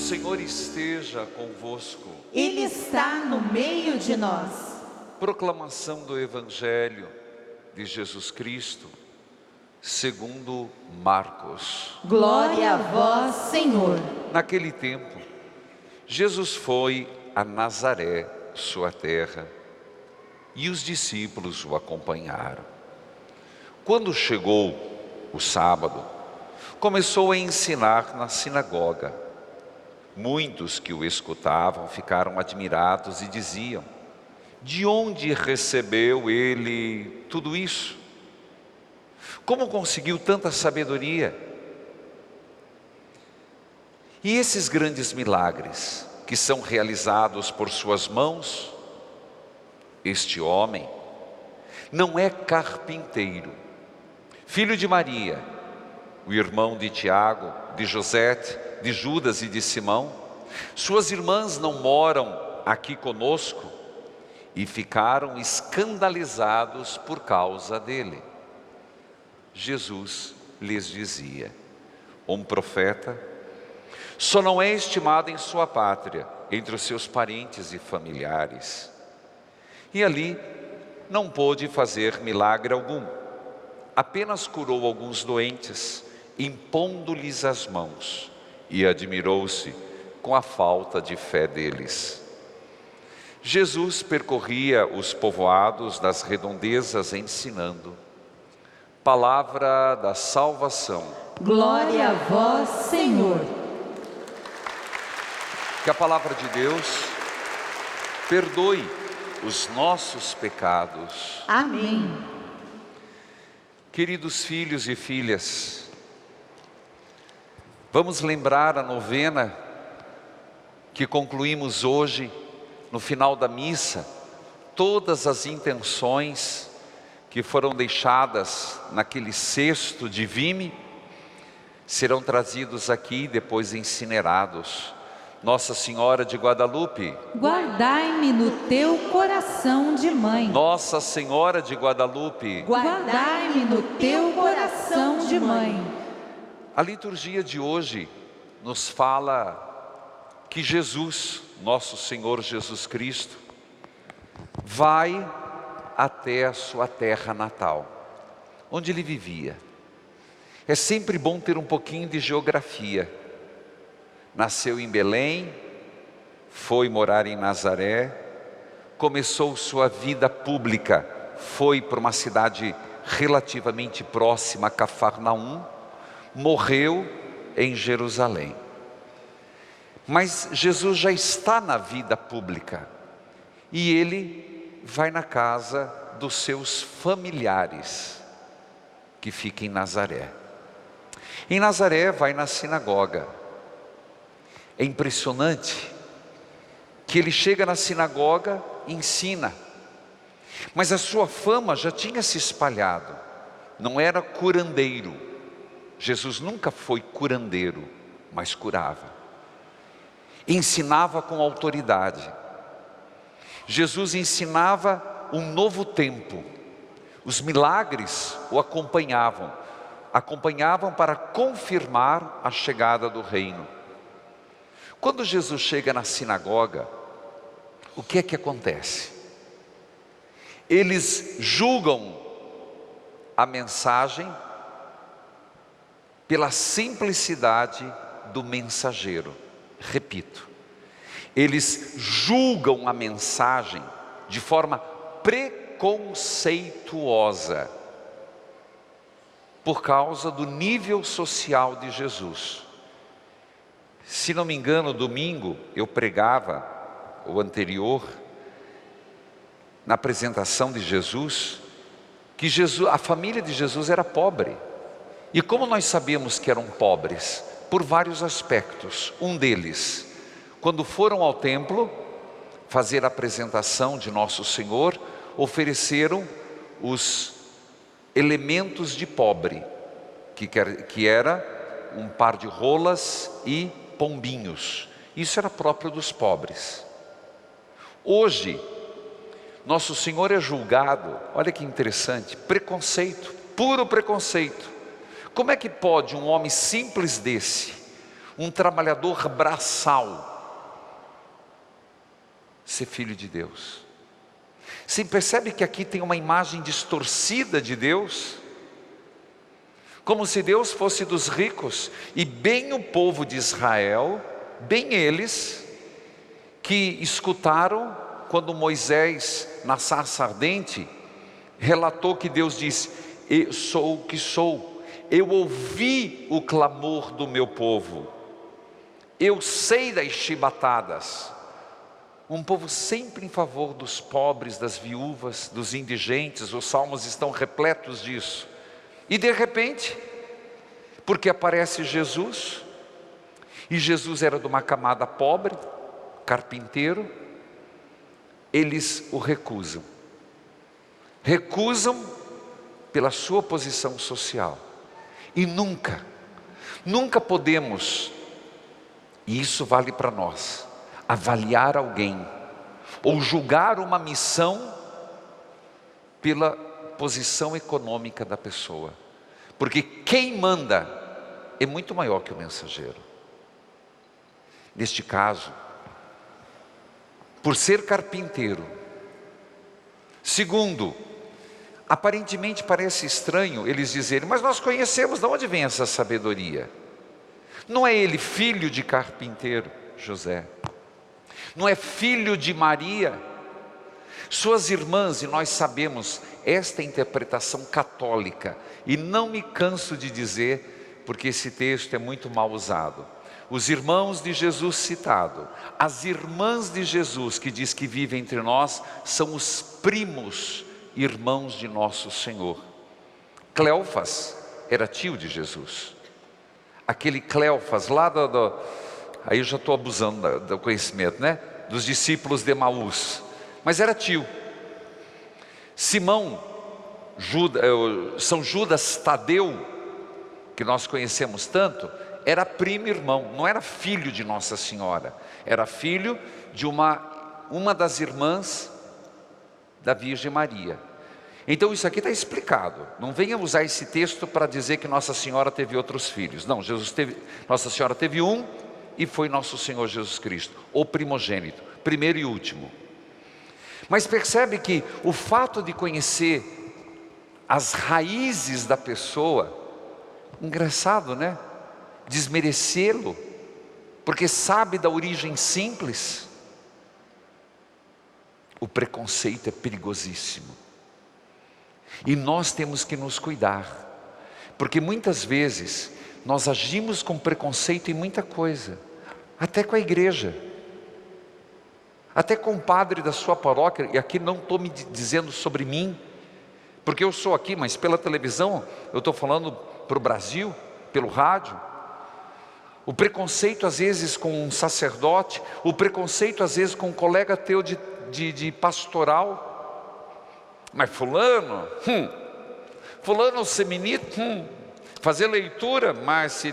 Senhor esteja convosco. Ele está no meio de nós. Proclamação do Evangelho de Jesus Cristo, segundo Marcos. Glória a vós, Senhor. Naquele tempo, Jesus foi a Nazaré, sua terra, e os discípulos o acompanharam. Quando chegou o sábado, começou a ensinar na sinagoga. Muitos que o escutavam ficaram admirados e diziam: de onde recebeu ele tudo isso? Como conseguiu tanta sabedoria? E esses grandes milagres que são realizados por suas mãos? Este homem não é carpinteiro, filho de Maria, o irmão de Tiago, de José, de Judas e de Simão? Suas irmãs não moram aqui conosco? E ficaram escandalizados por causa dele. Jesus lhes dizia: um profeta só não é estimado em sua pátria, entre os seus parentes e familiares. E ali não pôde fazer milagre algum, apenas curou alguns doentes, impondo-lhes as mãos, e admirou-se com a falta de fé deles. Jesus percorria os povoados das redondezas ensinando. Palavra da salvação. Glória a vós, Senhor. Que a palavra de Deus perdoe os nossos pecados. Amém. Queridos filhos e filhas, vamos lembrar a novena que concluímos hoje, no final da missa, todas as intenções que foram deixadas naquele cesto de vime, serão trazidos aqui e depois incinerados. Nossa Senhora de Guadalupe, Guardai-me no teu coração de mãe. Nossa Senhora de Guadalupe, Guardai-me no teu coração de mãe. A liturgia de hoje nos fala que Jesus, nosso Senhor Jesus Cristo, vai até a sua terra natal, onde ele vivia. É sempre bom ter um pouquinho de geografia. Nasceu em Belém, foi morar em Nazaré, começou sua vida pública, foi para uma cidade relativamente próxima a Cafarnaum, morreu em Jerusalém. Mas Jesus já está na vida pública e ele vai na casa dos seus familiares, que fica em Nazaré. Em Nazaré vai na sinagoga. É impressionante que ele chega na sinagoga e ensina, mas a sua fama já tinha se espalhado. Não era curandeiro. Jesus nunca foi curandeiro, mas curava. Ensinava com autoridade. Jesus ensinava um novo tempo. Os milagres o acompanhavam para confirmar a chegada do reino. Quando Jesus chega na sinagoga, o que é que acontece? Eles julgam a mensagem pela simplicidade do mensageiro. Repito, eles julgam a mensagem de forma preconceituosa, por causa do nível social de Jesus. Se não me engano, domingo eu pregava, o anterior, na apresentação de Jesus, que a família de Jesus era pobre. E como nós sabíamos que eram pobres? Por vários aspectos. Um deles, quando foram ao templo fazer a apresentação de Nosso Senhor, ofereceram os elementos de pobre, que era um par de rolas e pombinhos. Isso era próprio dos pobres. Hoje, Nosso Senhor é julgado, olha que interessante, preconceito, puro preconceito. Como é que pode um homem simples desse um trabalhador braçal, ser filho de Deus. Você percebe que aqui tem uma imagem distorcida de Deus? Como se Deus fosse dos ricos, e bem o povo de Israel, bem eles, que escutaram quando Moisés, na sarça ardente, relatou que Deus disse: eu sou o que sou, eu ouvi o clamor do meu povo, eu sei das chibatadas. Um povo sempre em favor dos pobres, das viúvas, dos indigentes. Os salmos estão repletos disso. E de repente, porque aparece Jesus, e Jesus era de uma camada pobre, carpinteiro, eles o recusam. Recusam pela sua posição social. E nunca podemos, e isso vale para nós, avaliar alguém ou julgar uma missão pela posição econômica da pessoa, porque quem manda é muito maior que o mensageiro. Neste caso, por ser carpinteiro. Segundo, aparentemente parece estranho eles dizerem: mas nós conhecemos, de onde vem essa sabedoria? Não é ele filho de carpinteiro, José? Não é filho de Maria? Suas irmãs, e nós sabemos esta interpretação católica, e não me canso de dizer, porque esse texto é muito mal usado. Os irmãos de Jesus citado, as irmãs de Jesus que diz que vive entre nós, são os primos irmãos de nosso Senhor. Cleofas era tio de Jesus. Aquele Cleofas lá aí eu já estou abusando do conhecimento, né? Dos discípulos de Emaús, mas era tio. Simão, São Judas Tadeu, que nós conhecemos tanto, era primo irmão, não era filho de Nossa Senhora, era filho de uma das irmãs da Virgem Maria. Então isso aqui está explicado. Não venha usar esse texto para dizer que Nossa Senhora teve outros filhos. Não, Nossa Senhora teve um, e foi nosso Senhor Jesus Cristo, o primogênito, primeiro e último. Mas percebe que o fato de conhecer as raízes da pessoa, engraçado, né? Desmerecê-lo, porque sabe da origem simples. O preconceito é perigosíssimo. E nós temos que nos cuidar, porque muitas vezes nós agimos com preconceito em muita coisa, até com a igreja, até com o padre da sua paróquia. E aqui não estou me dizendo sobre mim, porque eu sou aqui, mas pela televisão eu estou falando para o Brasil, pelo rádio. O preconceito às vezes com um sacerdote, o preconceito às vezes com um colega teu de pastoral. Mas fulano seminito, fazer leitura, mas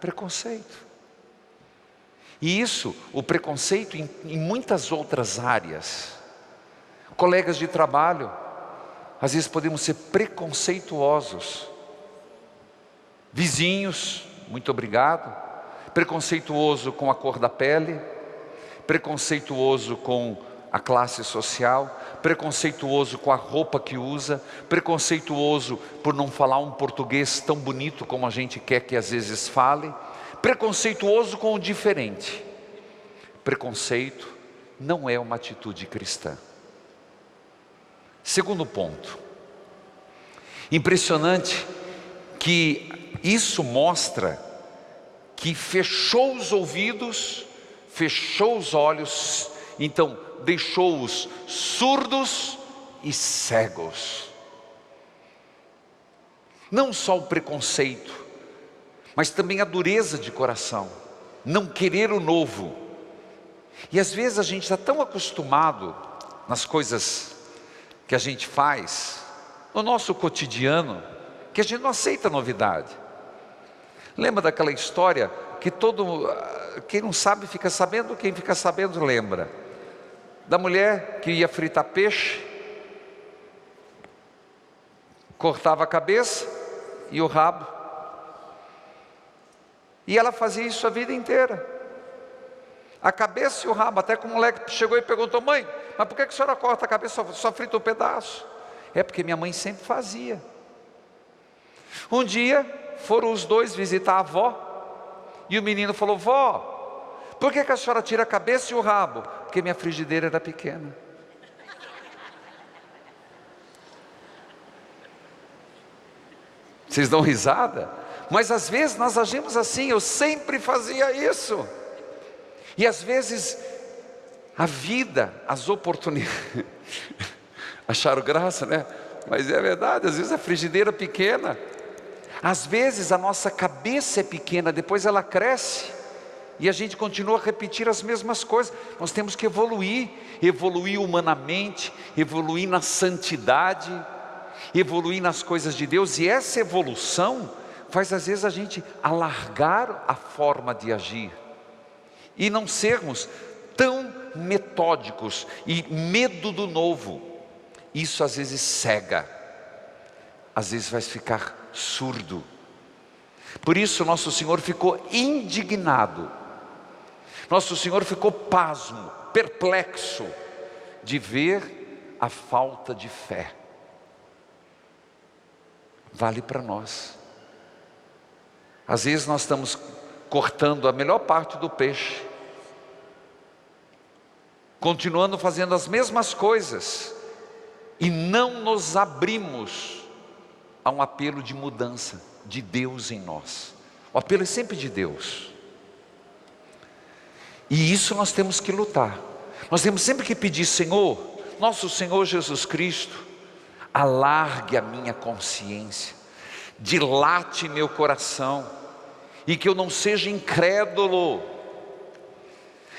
preconceito. E isso, o preconceito em muitas outras áreas. Colegas de trabalho, às vezes podemos ser preconceituosos. Vizinhos, muito obrigado. Preconceituoso com a cor da pele, preconceituoso com a classe social, preconceituoso com a roupa que usa, preconceituoso por não falar um português tão bonito como a gente quer que às vezes fale, preconceituoso com o diferente. Preconceito não é uma atitude cristã. Segundo ponto, impressionante que isso mostra que fechou os ouvidos, fechou os olhos, então deixou-os surdos e cegos. Não só o preconceito, mas também a dureza de coração, não querer o novo. E às vezes a gente está tão acostumado nas coisas que a gente faz, no nosso cotidiano, que a gente não aceita novidade. Lembra daquela história que quem não sabe fica sabendo, quem fica sabendo lembra, da mulher que ia fritar peixe, cortava a cabeça e o rabo. E ela fazia isso a vida inteira. A cabeça e o rabo, até que o moleque chegou e perguntou: mãe, mas por que a senhora corta a cabeça, só frita um pedaço? É porque minha mãe sempre fazia. Um dia, foram os dois visitar a avó, e o menino falou: vó, por que a senhora tira a cabeça e o rabo? Porque minha frigideira era pequena. Vocês dão risada? Mas às vezes nós agimos assim. Eu sempre fazia isso. E às vezes a vida, as oportunidades acharam graça, né? Mas é verdade, às vezes a frigideira é pequena. Às vezes a nossa cabeça é pequena, depois ela cresce e a gente continua a repetir as mesmas coisas. Nós temos que evoluir humanamente, evoluir na santidade, evoluir nas coisas de Deus. E essa evolução faz às vezes a gente alargar a forma de agir e não sermos tão metódicos. E medo do novo, isso às vezes cega, às vezes vai ficar surdo. Por isso nosso Senhor ficou indignado, nosso Senhor ficou pasmo, perplexo de ver a falta de fé. Vale para nós. Às vezes nós estamos cortando a melhor parte do peixe, continuando fazendo as mesmas coisas, e não nos abrimos a um apelo de mudança de Deus em nós. O apelo é sempre de Deus, e isso nós temos que lutar. Nós temos sempre que pedir: Senhor, nosso Senhor Jesus Cristo, alargue a minha consciência, dilate meu coração, e que eu não seja incrédulo.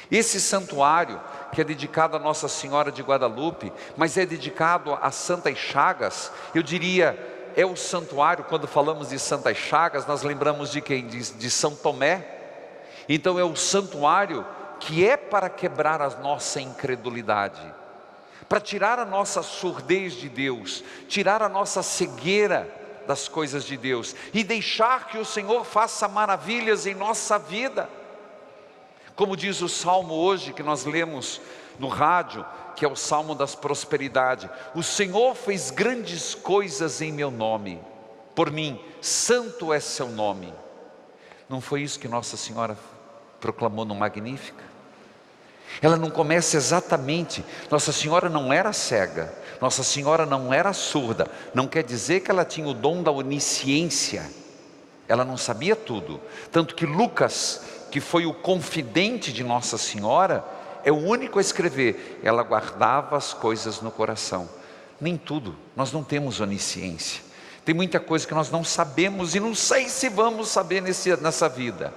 Esse santuário, que é dedicado a Nossa Senhora de Guadalupe, mas é dedicado a Santas Chagas, eu diria, é o santuário. Quando falamos de Santas Chagas, nós lembramos de quem? De São Tomé. Então é o santuário que é para quebrar a nossa incredulidade, para tirar a nossa surdez de Deus, tirar a nossa cegueira das coisas de Deus, e deixar que o Senhor faça maravilhas em nossa vida. Como diz o salmo hoje que nós lemos no rádio, que é o salmo das prosperidades: o Senhor fez grandes coisas em meu nome, por mim, santo é seu nome. Não foi isso que Nossa Senhora proclamou no Magnífica? Ela não começa exatamente, Nossa Senhora não era cega, Nossa Senhora não era surda. Não quer dizer que ela tinha o dom da onisciência, ela não sabia tudo. Tanto que Lucas, que foi o confidente de Nossa Senhora, é o único a escrever: ela guardava as coisas no coração. Nem tudo, nós não temos onisciência. Tem muita coisa que nós não sabemos, e não sei se vamos saber nessa vida.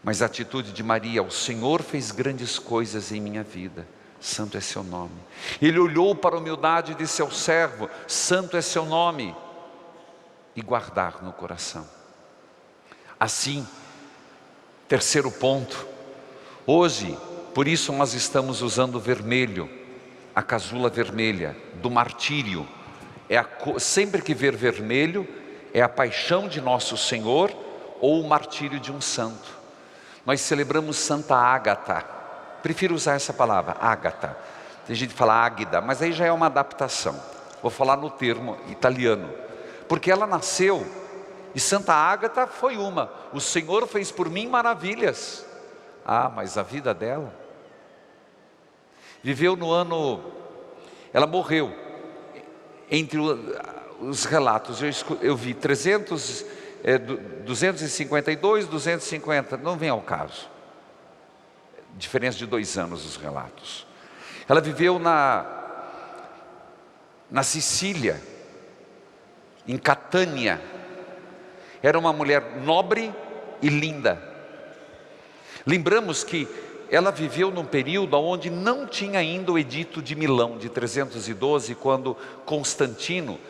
Mas a atitude de Maria: o Senhor fez grandes coisas em minha vida, santo é seu nome. Ele olhou para a humildade de seu servo, santo é seu nome, e guardar no coração. Assim, terceiro ponto, hoje, por isso nós estamos usando vermelho, a casula vermelha do martírio. Sempre que ver vermelho, é a paixão de nosso Senhor ou o martírio de um santo. Nós celebramos Santa Ágata, prefiro usar essa palavra, Ágata. Tem gente que fala Águida, mas aí já é uma adaptação. Vou falar no termo italiano, porque ela nasceu, e Santa Ágata foi o Senhor fez por mim maravilhas. Ah, mas a vida dela, viveu no ano, ela morreu, entre os relatos, eu vi 252, 250, não vem ao caso, diferença de 2 anos os relatos. Ela viveu na Sicília, em Catânia. Era uma mulher nobre e linda. Lembramos que ela viveu num período onde não tinha ainda o Edito de Milão, de 312, quando Constantino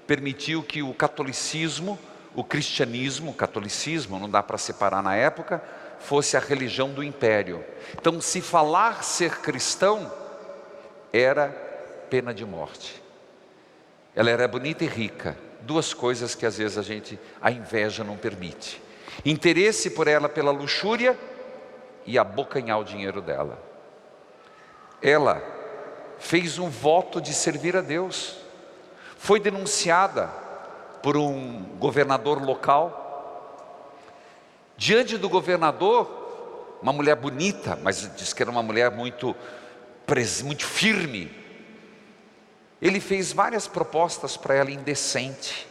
permitiu que o catolicismo, o cristianismo, o catolicismo, não dá para separar na época, fosse a religião do império. Então, se falar ser cristão, era pena de morte. Ela era bonita e rica, 2 coisas que às vezes a inveja não permite. interesse por ela pela luxúria e abocanhar o dinheiro dela. Ela fez um voto de servir a Deus, foi denunciada por um governador local. Diante do governador, uma mulher bonita, mas diz que era uma mulher muito firme, ele fez várias propostas para ela indecente,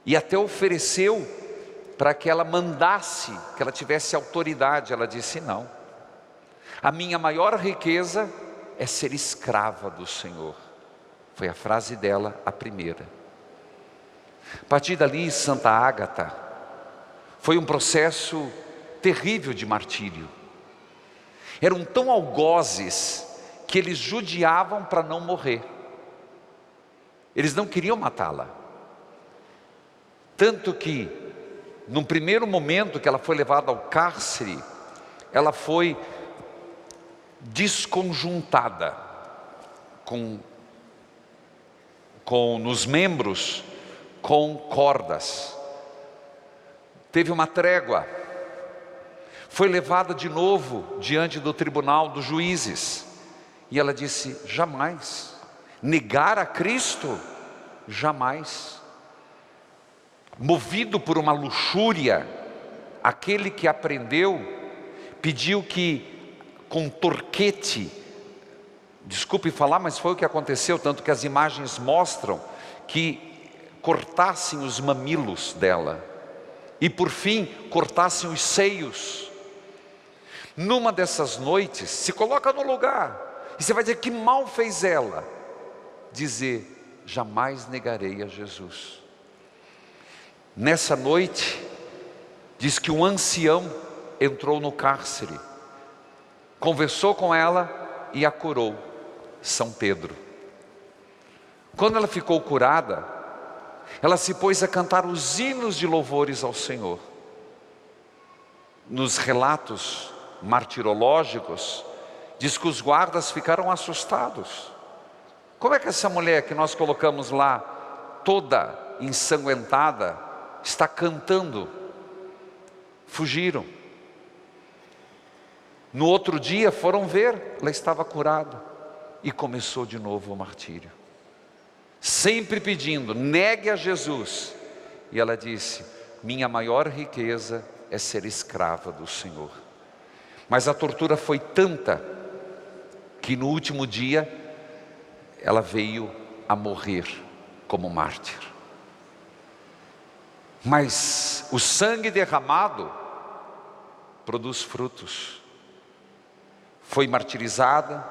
e até ofereceu para que ela mandasse, que ela tivesse autoridade. Ela disse: não, a minha maior riqueza é ser escrava do Senhor. Foi a frase dela, a primeira. A partir dali, Santa Ágata foi um processo terrível de martírio. Eram tão algozes que eles judiavam para não morrer. Eles não queriam matá-la. Tanto que, num primeiro momento que ela foi levada ao cárcere, ela foi desconjuntada nos membros com cordas. Teve uma trégua. Foi levada de novo diante do tribunal dos juízes. E ela disse: jamais. Negar a Cristo? Jamais. Movido por uma luxúria, aquele que aprendeu pediu que com torquete, desculpe falar, mas foi o que aconteceu, tanto que as imagens mostram que cortassem os mamilos dela e por fim cortassem os seios. Numa dessas noites, se coloca no lugar e você vai dizer: que mal fez ela? Dizer: jamais negarei a Jesus. Nessa noite, diz que um ancião entrou no cárcere, conversou com ela e a curou, São Pedro. Quando ela ficou curada, ela se pôs a cantar os hinos de louvores ao Senhor. Nos relatos martirológicos, diz que os guardas ficaram assustados. Como é que essa mulher que nós colocamos lá, toda ensanguentada, está cantando? Fugiram. No outro dia foram ver, ela estava curada. E começou de novo o martírio. Sempre pedindo: negue a Jesus. E ela disse: minha maior riqueza é ser escrava do Senhor. Mas a tortura foi tanta que no último dia ela veio a morrer como mártir. Mas o sangue derramado produz frutos. Foi martirizada,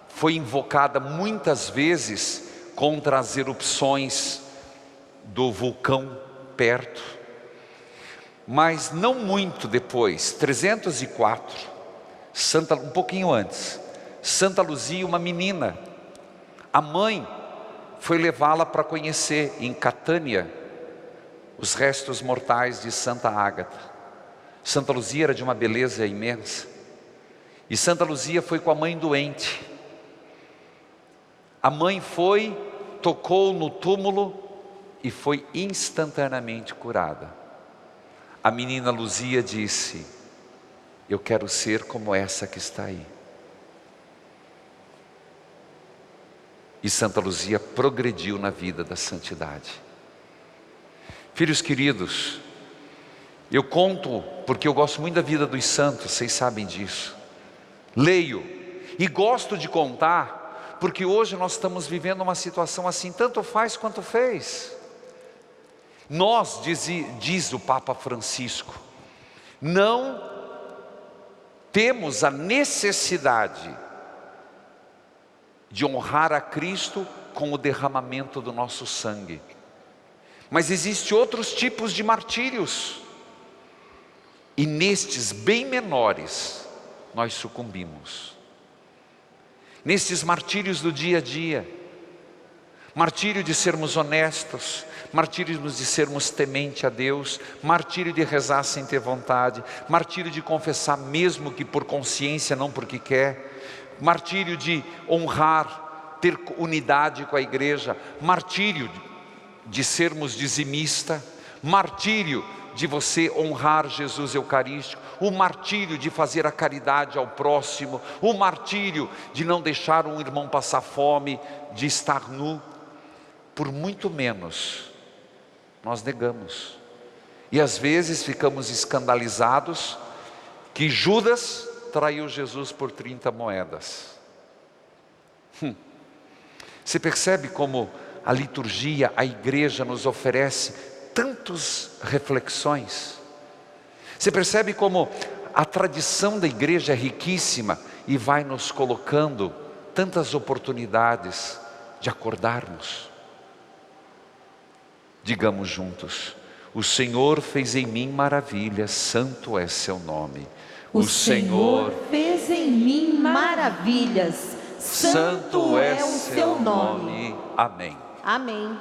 foi invocada muitas vezes contra as erupções do vulcão perto. Mas não muito depois, 304, um pouquinho antes, Santa Luzia, uma menina, a mãe foi levá-la para conhecer em Catânia os restos mortais de Santa Ágata. Santa Luzia era de uma beleza imensa. E Santa Luzia foi com a mãe doente. A mãe foi, tocou no túmulo e foi instantaneamente curada. A menina Luzia disse: eu quero ser como essa que está aí. E Santa Luzia progrediu na vida da santidade. Filhos queridos, eu conto porque eu gosto muito da vida dos santos, vocês sabem disso. Leio e gosto de contar, porque hoje nós estamos vivendo uma situação assim, tanto faz quanto fez. Nós, diz o Papa Francisco, não temos a necessidade de honrar a Cristo com o derramamento do nosso sangue. Mas existem outros tipos de martírios. E nestes bem menores, nós sucumbimos. Nestes martírios do dia a dia. Martírio de sermos honestos, martírio de sermos temente a Deus, martírio de rezar sem ter vontade, martírio de confessar mesmo que por consciência, não porque quer, martírio de honrar, ter unidade com a igreja, martírio de sermos dizimista, martírio de você honrar Jesus Eucarístico, o martírio de fazer a caridade ao próximo, o martírio de não deixar um irmão passar fome, de estar nu. Por muito menos, nós negamos. E às vezes ficamos escandalizados que Judas traiu Jesus por 30 moedas. Você percebe como a liturgia, a igreja nos oferece tantas reflexões? Você percebe como a tradição da igreja é riquíssima e vai nos colocando tantas oportunidades de acordarmos? Digamos juntos: o Senhor fez em mim maravilhas, santo é seu nome. O Senhor fez em mim maravilhas, santo é o seu nome. Amém. Amém.